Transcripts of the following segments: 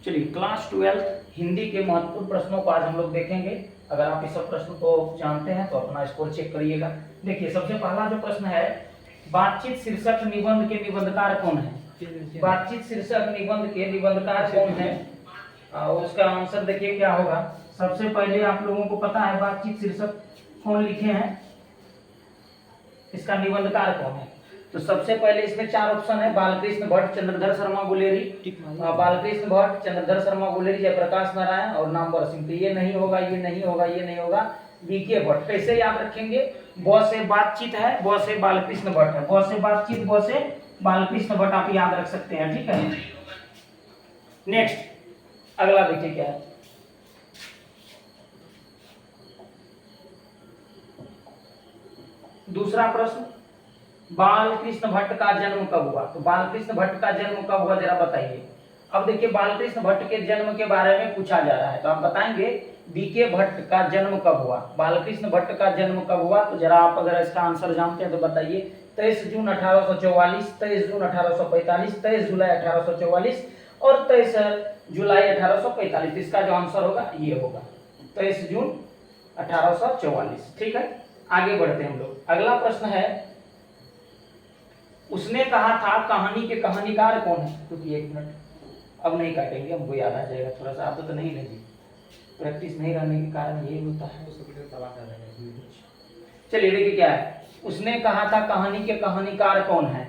चलिए क्लास 12 हिंदी के महत्वपूर्ण प्रश्नों को आज हम लोग देखेंगे। अगर आप इस सब प्रश्न को जानते हैं तो अपना स्कोर चेक करिएगा। देखिए सबसे पहला जो प्रश्न है, बातचीत शीर्षक निबंध के निबंधकार कौन है। बातचीत शीर्षक निबंध के निबंधकार कौन है, उसका आंसर देखिए क्या होगा। सबसे पहले आप लोगों को पता है बातचीत शीर्षक कौन लिखे हैं, इसका निबंधकार कौन है। तो सबसे पहले इसमें चार ऑप्शन है, बालकृष्ण भट्ट, चंद्रधर शर्मा गुलेरी, बालकृष्ण भट्ट, चंद्रधर शर्मा गुलेरी, जयप्रकाश नारायण और नामवर सिंह। तो ये नहीं होगा, ये नहीं होगा, ये नहीं होगा, बीके भट्ट। कैसे याद रखेंगे, ब से बातचीत है, ब से बालकृष्ण भट्ट है, ब से बातचीत, ब से बालकृष्ण भट्ट, आप याद रख सकते हैं। ठीक है, नेक्स्ट अगला देखिए क्या है। दूसरा प्रश्न, बालकृष्ण भट्ट का जन्म कब हुआ। तो बालकृष्ण भट्ट का जन्म कब हुआ जरा बताइए। अब देखिए बालकृष्ण भट्ट के जन्म के बारे में पूछा जा रहा है, तो आप बताएंगे बीके भट्ट का जन्म कब हुआ, बालकृष्ण भट्ट का जन्म कब हुआ। तो जरा आप अगर इसका आंसर जानते हैं तो बताइए। 23 जून 1844, 23 जून 1845, 23 जुलाई 1844 और 23 जुलाई 1845। इसका जो आंसर होगा ये होगा 23 जून 1844। ठीक है, आगे बढ़ते हैं हम लोग। अगला प्रश्न है, उसने कहा था कहानी के कहानीकार कौन है। क्योंकि 1 मिनट अब नहीं काटेंगे, हमको याद आ जाएगा। थोड़ा सा आदत नहीं लगी, प्रैक्टिस नहीं रहने के कारण यही होता है। चलिए देखिए क्या है, उसने कहा था कहानी के कहानीकार कौन है।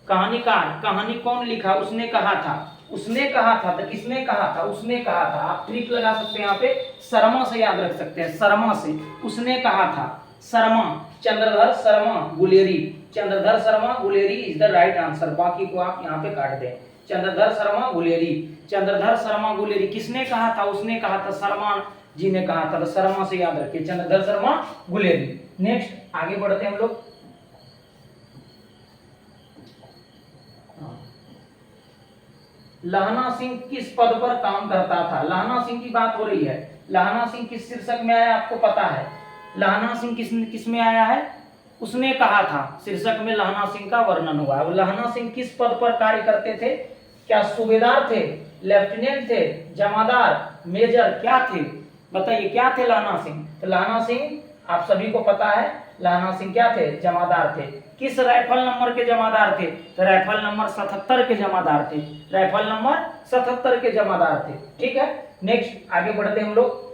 कहानीकार, कहानी कौन लिखा, उसने कहा था। उसने कहा था तो किसने कहा था, उसने कहा था। आप ट्रिक लगा सकते हैं यहाँ पे, शर्मा से याद रख सकते हैं, शर्मा से। उसने कहा था Sharma, Chandradhar Sharma Guleri, Chandradhar Sharma Guleri is the right answer. बाकी को आप यहाँ पे काट दें। चंद्रधर शर्मा गुलेरी, चंद्रधर शर्मा गुलेरी। किसने कहा था, उसने कहा था, शर्मा जी ने कहा था। तो शर्मा से याद रखिए, चंद्रधर शर्मा गुलेरी। नेक्स्ट आगे बढ़ते हैं हम लोग। लहना सिंह किस पद पर काम करता था। लहना सिंह की बात हो रही है। लहना सिंह किस शीर्षक में आया आपको पता है। लहना सिंह किस में आया है, उसने कहा था शीर्षक में लहना सिंह का वर्णन हुआ है। लहना सिंह किस पद पर कार्य करते थे, क्या सूबेदार थे, लेफ्टिनेंट थे, जमादार, मेजर, क्या थे, बताइए क्या थे लहना सिंह। तो लहना सिंह आप सभी को पता है, लहना सिंह क्या थे, जमादार थे। किस राइफल नंबर के जमादार थे, तो राइफल नंबर 77 के जमादार थे, राइफल नंबर 77 के जमादार थे। ठीक है, नेक्स्ट आगे बढ़ते हम लोग।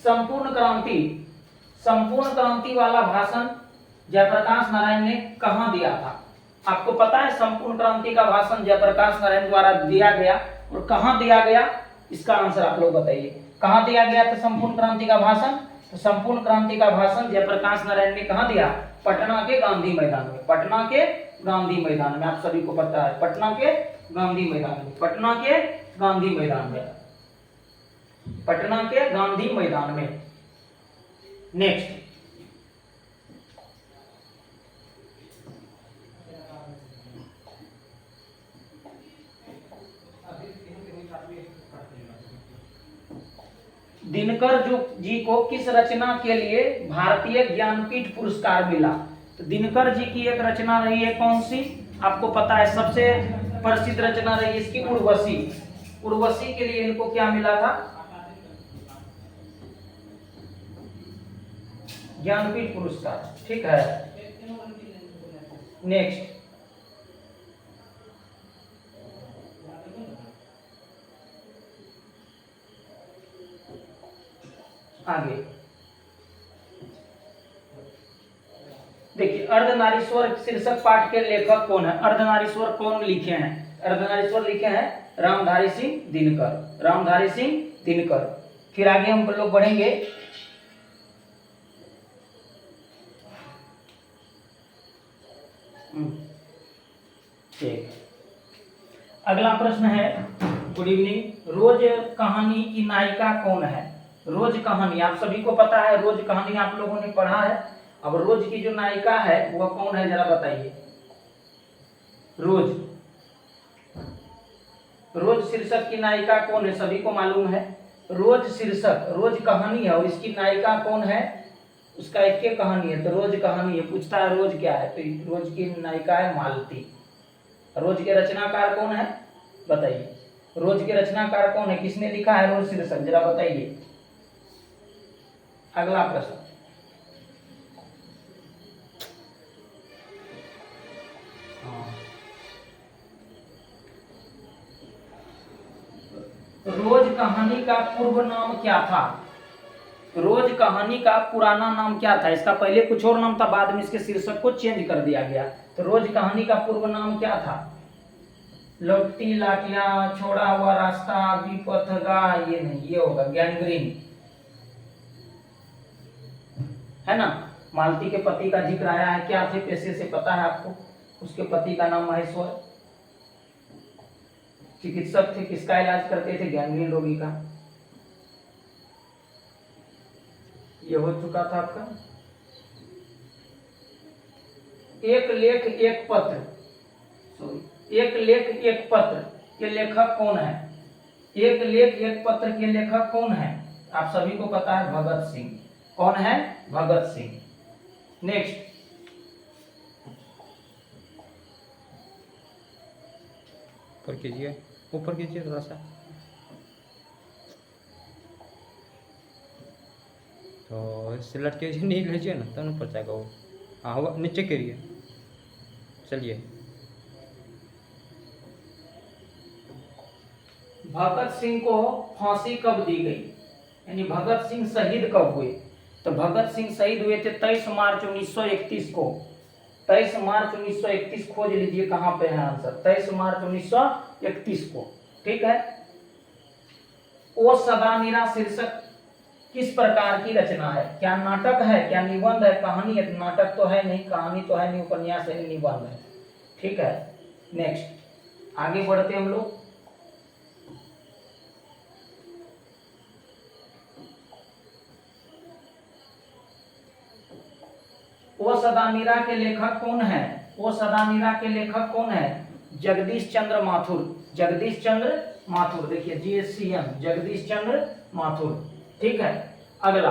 संपूर्ण क्रांति, संपूर्ण क्रांति वाला भाषण जयप्रकाश नारायण ने कहां दिया था। आपको पता है संपूर्ण क्रांति का भाषण जयप्रकाश नारायण द्वारा दिया गया और कहां दिया गया, इसका आंसर आप लोग बताइए। कहां दिया गया था संपूर्ण क्रांति का भाषण। तो संपूर्ण क्रांति का भाषण जयप्रकाश नारायण ने कहां दिया, पटना के गांधी मैदान में। पटना के गांधी मैदान में, आप सभी को पता है, पटना के गांधी मैदान में, पटना के गांधी मैदान में, पटना के गांधी मैदान में। नेक्स्ट दिनकर जी को किस रचना के लिए भारतीय ज्ञानपीठ पुरस्कार मिला। तो दिनकर जी की एक रचना रही है, कौन सी आपको पता है, सबसे प्रसिद्ध रचना रही है इसकी उर्वशी। उर्वशी के लिए इनको क्या मिला था, ज्ञानपीठ पुरस्कार। ठीक है, नेक्स्ट आगे देखिए, अर्धनारीश्वर शीर्षक पाठ के लेखक कौन है। अर्धनारीश्वर कौन लिखे हैं, अर्धनारीश्वर लिखे हैं रामधारी सिंह दिनकर, रामधारी सिंह दिनकर। फिर आगे हम लोग बढ़ेंगे। ठीक, अगला प्रश्न है, गुड इवनिंग। रोज कहानी की नायिका कौन है। रोज कहानी आप सभी को पता है, रोज कहानी आप लोगों ने पढ़ा है। अब रोज की जो नायिका है वह कौन है जरा बताइए। रोज, रोज शीर्षक की नायिका कौन है, सभी को मालूम है। रोज शीर्षक, रोज कहानी है और इसकी नायिका कौन है, उसका एक कहानी है, तो रोज कहानी है। पूछता है रोज क्या है, तो रोज की नायिका है मालती। रोज के रचनाकार कौन है बताइए, रोज के रचनाकार कौन है, किसने लिखा है रोज शीर्षक, जरा बताइए। अगला प्रश्न, रोज कहानी का पूर्व नाम क्या था, रोज कहानी का पुराना नाम क्या था, इसका पहले कुछ और नाम था, बाद में इसके शीर्षक को चेंज कर दिया गया। तो रोज कहानी का पूर्व नाम क्या था, लौटती लाठियां, छोड़ा हुआ रास्ता, विपथगा, ये नहीं, ये होगा गैंग्रीन, है ना। मालती के पति का जिक्र आया है, क्या थे पेशे से पता है आपको, उसके पति का नाम महेश्वर, चिकित्सक थे, किसका इलाज करते थे, गैंग्रीन रोगी का। ये हो चुका था आपका। एक लेख एक पत्र, सॉरी, एक लेख एक पत्र के लेखक कौन है, एक लेख एक पत्र के लेखक कौन है, आप सभी को पता है भगत सिंह। कौन है, भगत सिंह। नेक्स्ट, ऊपर कीजिए, ऊपर कीजिए थोड़ा सा, तो इससे लटके नहीं लीजिए ना, तब ऊपर जाएगा वो। हाँ हुआ, नीचे गिरिए, चलिए। भगत सिंह को फांसी कब दी गई, यानी भगत सिंह शहीद कब हुए, तो भगत सिंह शहीद हुए थे 23 मार्च 1931 को। 23 मार्च 1931 खोज लीजिए कहां पे है आंसर, 23 मार्च 1931 को, ठीक है। ओ सदा निरा शीर्षक किस प्रकार की रचना है, क्या नाटक है, क्या निबंध है, कहानी है, नाटक तो है नहीं, कहानी तो है नहीं, उपन्यास है, निबंध है, ठीक है। नेक्स्ट, आगे बढ़ते हम लोग। ओ सदानीरा के लेखक कौन है, ओ सदानीरा के लेखक कौन है, जगदीश चंद्र माथुर, जगदीश चंद्र माथुर, देखिए जीएससीएम, जगदीश चंद्र माथुर, ठीक है। अगला,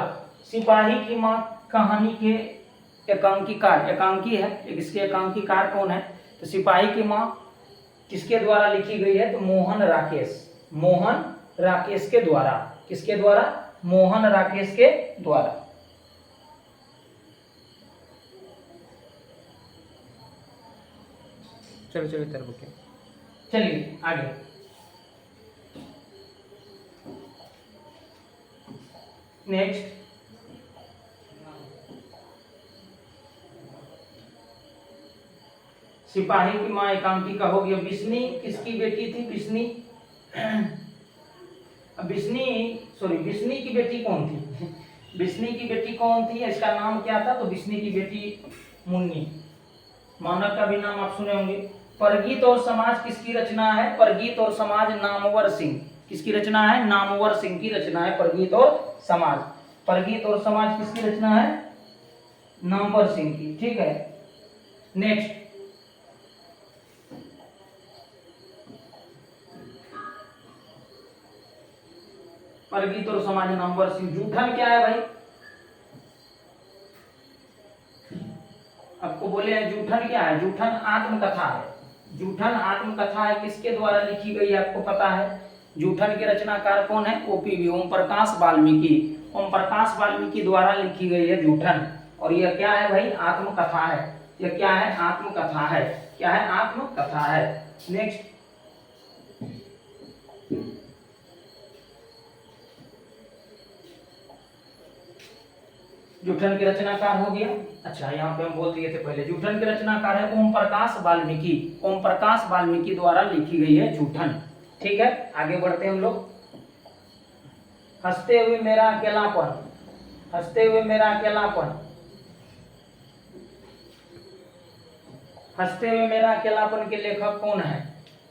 सिपाही की मां कहानी के एकांकीकार, एकांकी है, इसके एकांकीकार कौन है, तो सिपाही की मां किसके द्वारा लिखी गई है, तो मोहन राकेश, मोहन राकेश के द्वारा, किसके द्वारा, मोहन राकेश के द्वारा। चलो चलो तरफ के, चलिए आगे, नेक्स्ट, सिपाही की मां एकांकिका हो गया। बिस्नी किसकी बेटी थी, बिस्नी, बिस्नी, सॉरी, बिस्नी की बेटी कौन थी, बिस्नी की बेटी कौन थी, इसका नाम क्या था, तो बिस्नी की बेटी मुन्नी, मानक का भी नाम आप सुने होंगे। परगीत और समाज किसकी रचना है, परगीत और समाज नामवर सिंह, किसकी रचना है, नामवर सिंह की रचना है परगीत और समाज, परगीत और समाज किसकी रचना है, नामवर सिंह की, ठीक है। नेक्स्ट, परगीत और समाज नामवर सिंह। जूठन क्या है भाई, आपको बोले हैं जूठन क्या है, जूठन आत्मकथा है, जूठन आत्मकथा है, किसके द्वारा लिखी गई है आपको पता है, जूठन के रचनाकार कौन है, ओपीवी, ओम प्रकाश वाल्मीकि, ओम प्रकाश वाल्मीकि द्वारा लिखी गई है जूठन। और यह क्या है भाई, आत्मकथा है, यह क्या है, आत्मकथा है, क्या है, आत्मकथा है। नेक्स्ट, जूठन के रचनाकार हो गया। अच्छा, यहाँ पे हम बोल दिए थे पहले, जूठन के रचनाकार है ओम प्रकाश वाल्मीकि, ओम प्रकाश वाल्मीकि द्वारा लिखी गई है जूठन, ठीक है। आगे बढ़ते हैं हम लोग। हंसते हुए मेरा अकेलापन, हंसते हुए मेरा अकेलापन, हंसते हुए मेरा अकेलापन के लेखक कौन है,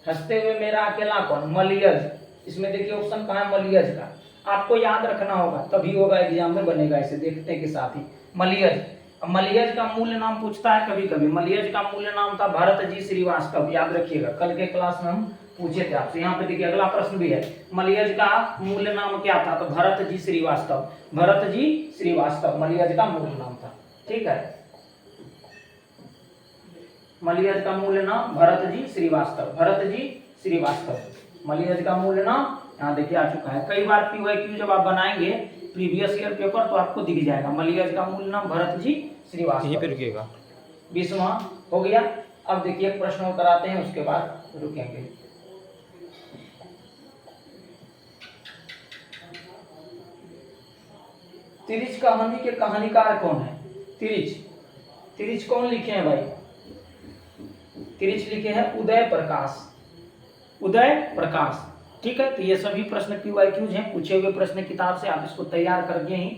हंसते हुए मेरा अकेलापन, मलियज, इसमें देखिए ऑप्शन कहाँ है, मलियज का, आपको याद रखना होगा तभी होगा, एग्जाम में बनेगा, इसे देखते हैं कि साथ ही मलियज। मलियज का मूल नाम पूछता है कभी कभी, मलियज का मूल नाम था भरत जी श्रीवास्तव, याद रखिएगा, कल के क्लास में हम पूछे थे आपसे। यहाँ पे देखिए अगला प्रश्न भी है, मलियज का मूल नाम क्या था, तो भरत जी श्रीवास्तव, भरत जी श्रीवास्तव मलियज का मूल नाम था, ठीक है। मलियज का मूल नाम भरत जी श्रीवास्तव, भरत जी श्रीवास्तव। मलियज का मूल नाम यहाँ देखिए आ चुका है। कई बार PYQ जब आप बनाएंगे प्रीवियस ईयर पेपर तो आपको दिख जाएगा। मलियज का मूल नाम भरत जी यहीं पे श्रीवास्तव। रुकिएगा। 20वां हो गया। अब देखिए एक प्रश्न और कराते हैं, उसके बाद रुकेंगे। तिरिच कहानी के कहानीकार कौन है? तिरिच, तिरिच कौन लिखे हैं भाई? तिरिच लिखे हैं उदय प्रकाश, उदय प्रकाश। ठीक है, तो ये सभी प्रश्न PYQs हैं, पूछे हुए प्रश्न किताब से। आप इसको तैयार करके ही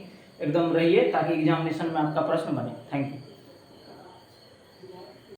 एकदम रहिए ताकि एग्जामिनेशन में आपका प्रश्न बने। Thank you.